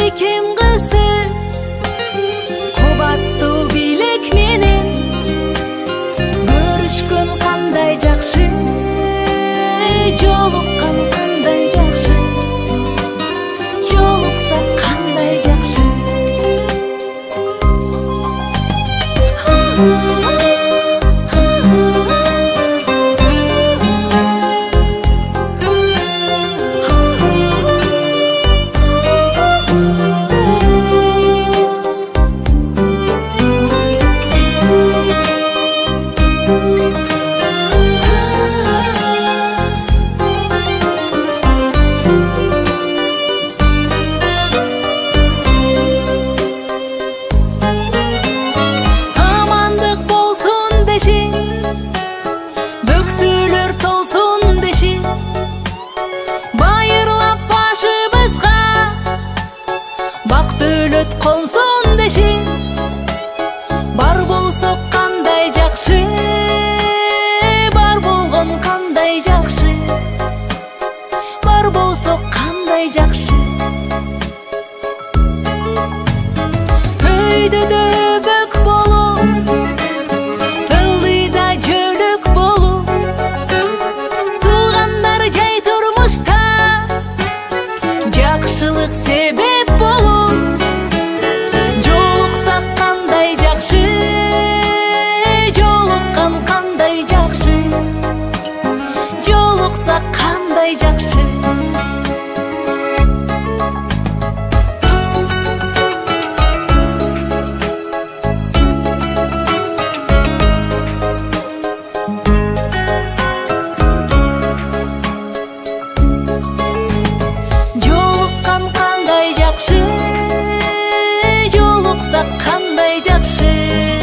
Текем кызы кубаттуу билек менен көрүшкөн кандай жакшы, жолуккан кандай жакшы, жолуксак кандай жакшы. Бөксөлөр толсун деши, байырлап башыбызга бак дөлөт консун деши. Бар болсок кандай жакшы, бар болгон кандай жакшы, бар болсок кандай жакшы. Өйдөдө бөк болуп, ылдыйда жөлөк болуп, туугандар жай турмушта жакшылык себеп болуп. Жолуксак кандай жакшы, жолуккан кандай жакшы, жолуксак кандай жакшы. Жолуккан кандай жакшы, жолуксак кандай жакшы.